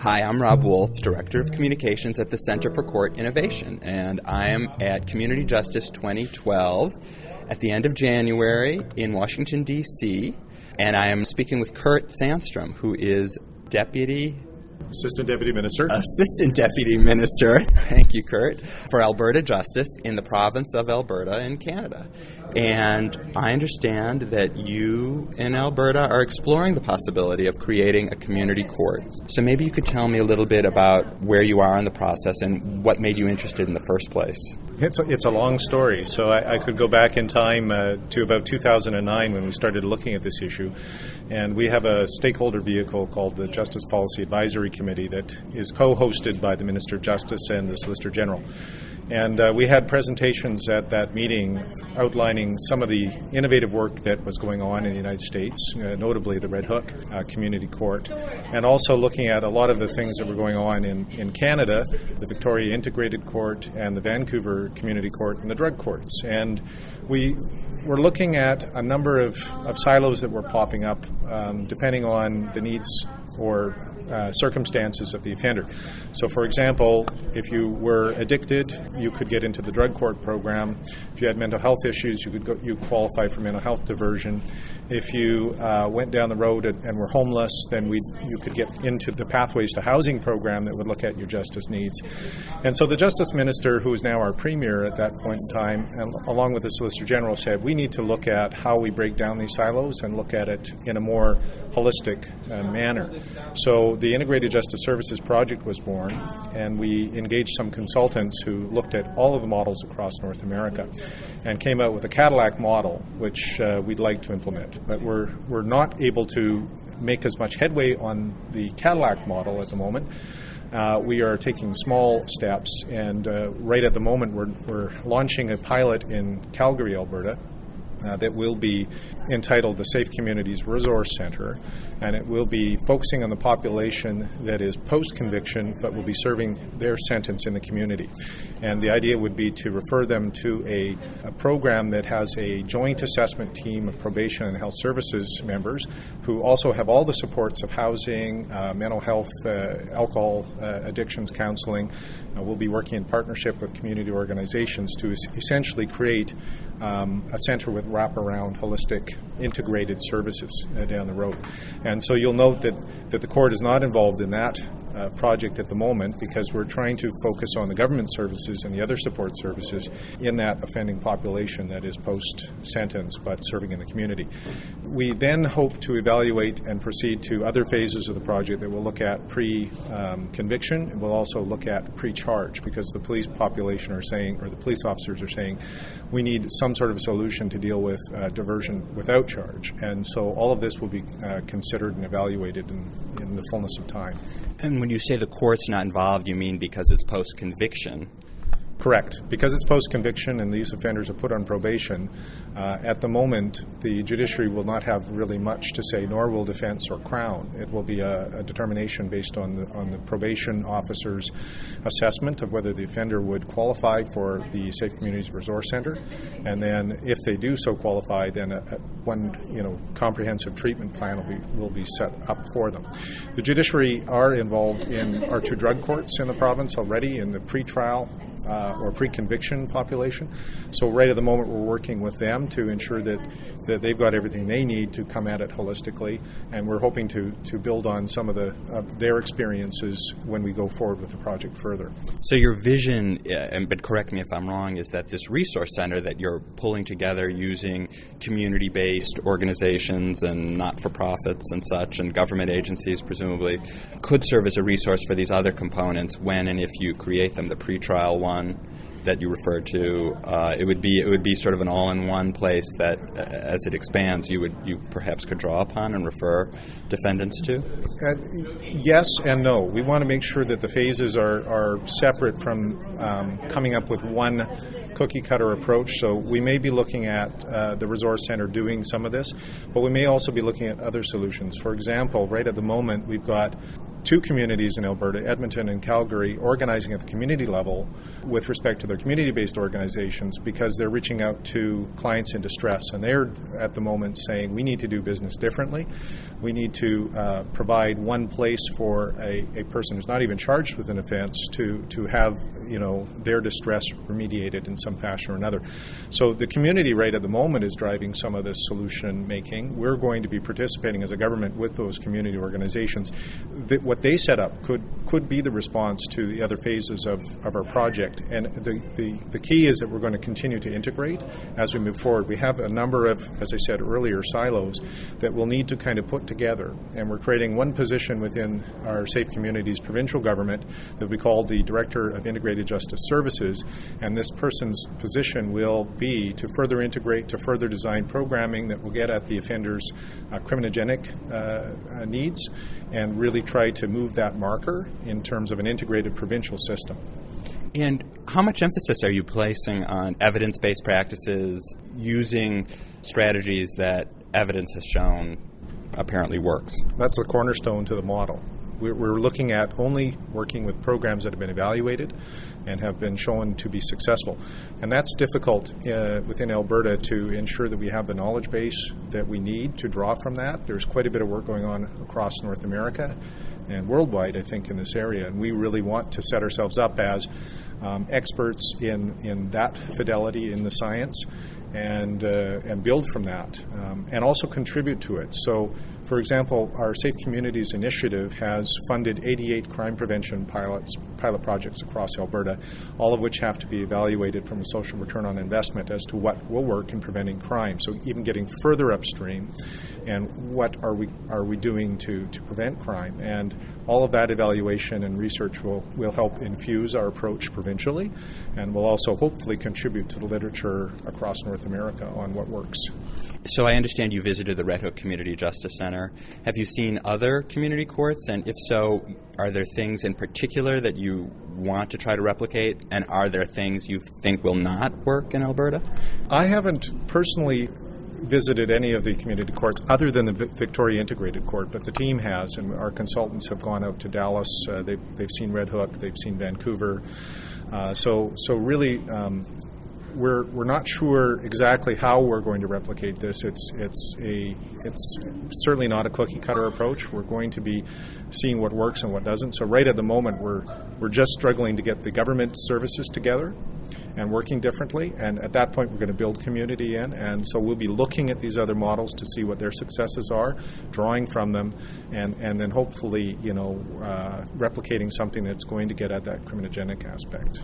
Hi, I'm Rob Wolf, Director of Communications at the Center for Court Innovation, and I am at Community Justice 2012 at the end of January in Washington, D.C., and I am speaking with Kurt Sandstrom, who is Assistant Deputy Minister. Assistant Deputy Minister, thank you, Kurt, for Alberta Justice in the province of Alberta in Canada. And I understand that you in Alberta are exploring the possibility of creating a community court. So maybe you could tell me a little bit about where you are in the process and what made you interested in the first place. It's a long story, so I could go back in time to about 2009 when we started looking at this issue. And we have a stakeholder vehicle called the Justice Policy Advisory Committee that is co-hosted by the Minister of Justice and the Solicitor General. And we had presentations at that meeting outlining some of the innovative work that was going on in the United States, notably the Red Hook Community Court, and also looking at a lot of the things that were going on in Canada, the Victoria Integrated Court and the Vancouver Community Court and the drug courts. And we were looking at a number of silos that were popping up depending on the needs or circumstances of the offender. So, for example, if you were addicted, you could get into the drug court program. If you had mental health issues, you qualify for mental health diversion. If you went down the road and were homeless, then you could get into the Pathways to Housing program that would look at your justice needs. And so the Justice Minister, who is now our Premier at that point in time, and along with the Solicitor General, said we need to look at how we break down these silos and look at it in a more holistic manner. So the Integrated Justice Services Project was born, and we engaged some consultants who looked at all of the models across North America and came out with a Cadillac model, which we'd like to implement. But we're not able to make as much headway on the Cadillac model at the moment. We are taking small steps, and right at the moment we're launching a pilot in Calgary, Alberta, that will be entitled the Safe Communities Resource Center, and it will be focusing on the population that is post-conviction but will be serving their sentence in the community. And the idea would be to refer them to a program that has a joint assessment team of probation and health services members who also have all the supports of housing, mental health, alcohol addictions counseling. We'll be working in partnership with community organizations to essentially create a center with wraparound, holistic, integrated services down the road. And so you'll note that the court is not involved in that project at the moment because we're trying to focus on the government services and the other support services in that offending population that is post-sentence but serving in the community. We then hope to evaluate and proceed to other phases of the project that will look at pre-conviction and we'll also look at pre-charge because the police population are saying, or the police officers are saying, we need some sort of solution to deal with diversion without charge. And so all of this will be considered and evaluated in the fullness of time. And when you say the court's not involved, you mean because it's post-conviction? Correct. Because it's post-conviction and these offenders are put on probation, at the moment the judiciary will not have really much to say, nor will defense or Crown. It will be a determination based on the probation officer's assessment of whether the offender would qualify for the Safe Communities Resource Center, and then if they do so qualify, then one comprehensive treatment plan will be set up for them. The judiciary are involved in our two drug courts in the province already in the pre-trial or pre-conviction population. So right at the moment we're working with them to ensure that they've got everything they need to come at it holistically, and we're hoping to build on some of their experiences when we go forward with the project further. So your vision, but correct me if I'm wrong, is that this resource center that you're pulling together using community-based organizations and not-for-profits and such, and government agencies presumably, could serve as a resource for these other components when and if you create them, the pretrial one that you referred to, it would be sort of an all-in-one place that, as it expands, you perhaps could draw upon and refer defendants to? Yes and no. We want to make sure that the phases are separate from coming up with one cookie-cutter approach. So we may be looking at the Resource Center doing some of this, but we may also be looking at other solutions. For example, right at the moment, we've got two communities in Alberta, Edmonton and Calgary, organizing at the community level with respect to their community-based organizations, because they're reaching out to clients in distress, and they're at the moment saying we need to do business differently. We need to provide one place for a person who's not even charged with an offense to have their distress remediated in some fashion or another. So the community right at the moment is driving some of this solution making. We're going to be participating as a government with those community organizations. What they set up could be the response to the other phases of our project. And the key is that we're going to continue to integrate as we move forward. We have a number of, as I said earlier, silos that we'll need to kind of put together. And we're creating one position within our Safe Communities provincial government that we call the Director of Integrated Justice Services. And this person's position will be to further integrate, to further design programming that will get at the offender's criminogenic needs and really try to move that marker in terms of an integrated provincial system. And how much emphasis are you placing on evidence-based practices using strategies that evidence has shown apparently works? That's the cornerstone to the model. We're looking at only working with programs that have been evaluated and have been shown to be successful. And that's difficult within Alberta to ensure that we have the knowledge base that we need to draw from that. There's quite a bit of work going on across North America and worldwide, I think, in this area. And we really want to set ourselves up as experts in that fidelity in the science and build from that and also contribute to it. So, for example, our Safe Communities Initiative has funded 88 crime prevention pilot projects across Alberta, all of which have to be evaluated from a social return on investment as to what will work in preventing crime. So even getting further upstream, and what are we doing to prevent crime? And all of that evaluation and research will help infuse our approach provincially, and will also hopefully contribute to the literature across North America on what works. So I understand you visited the Red Hook Community Justice Center. Have you seen other community courts? And if so, are there things in particular that you want to try to replicate? And are there things you think will not work in Alberta? I haven't personally visited any of the community courts other than the Victoria Integrated Court, but the team has, and our consultants have gone out to Dallas. They've seen Red Hook, they've seen Vancouver. So really, we're not sure exactly how we're going to replicate this. It's certainly not a cookie cutter approach. We're going to be seeing what works and what doesn't. So right at the moment, we're just struggling to get the government services together and working differently. And at that point, we're going to build community in. And so we'll be looking at these other models to see what their successes are, drawing from them, and then hopefully, replicating something that's going to get at that criminogenic aspect.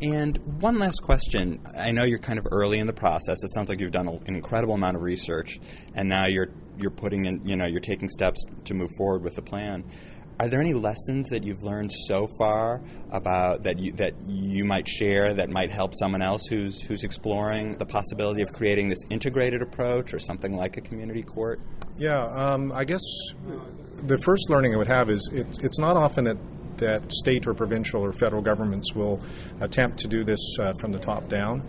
And one last question. I know you're kind of early in the process. It sounds like you've done an incredible amount of research, and now you're putting in, you're taking steps to move forward with the plan. Are there any lessons that you've learned so far about that you might share that might help someone else who's exploring the possibility of creating this integrated approach or something like a community court? Yeah, I guess the first learning I would have is it's not often that state or provincial or federal governments will attempt to do this from the top down.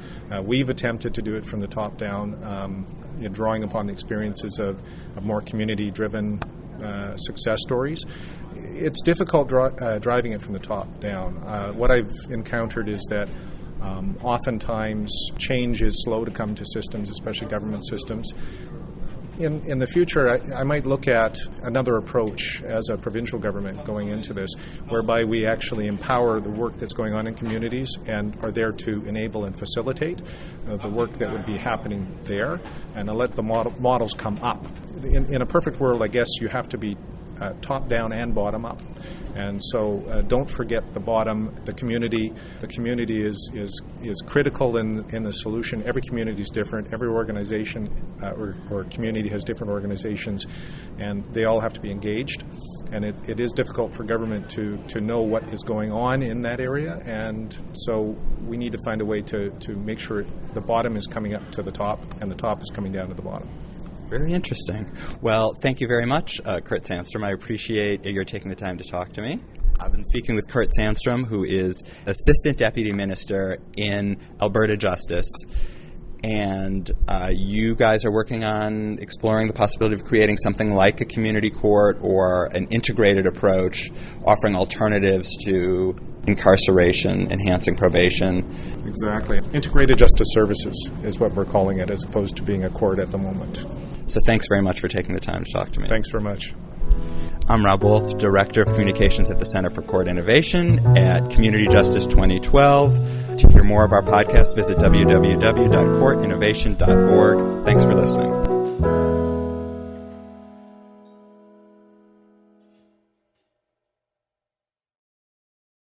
We've attempted to do it from the top down, drawing upon the experiences of more community-driven success stories. It's difficult driving it from the top down. What I've encountered is that oftentimes change is slow to come to systems, especially government systems. In the future, I might look at another approach as a provincial government going into this, whereby we actually empower the work that's going on in communities and are there to enable and facilitate the work that would be happening there, and let the models come up. In a perfect world, I guess you have to be top down and bottom up. And so don't forget the bottom, the community. The community is critical in the solution. Every community is different. Every organization or community has different organizations, and they all have to be engaged. And it is difficult for government to know what is going on in that area. And so we need to find a way to make sure the bottom is coming up to the top and the top is coming down to the bottom. Very interesting. Well, thank you very much, Kurt Sandstrom. I appreciate your taking the time to talk to me. I've been speaking with Kurt Sandstrom, who is Assistant Deputy Minister in Alberta Justice. and you guys are working on exploring the possibility of creating something like a community court or an integrated approach, offering alternatives to incarceration, enhancing probation. Exactly. Integrated Justice Services is what we're calling it, as opposed to being a court at the moment. So thanks very much for taking the time to talk to me. Thanks very much. I'm Rob Wolf, Director of Communications at the Center for Court Innovation at Community Justice 2012. To hear more of our podcast, visit www.courtinnovation.org. Thanks for listening.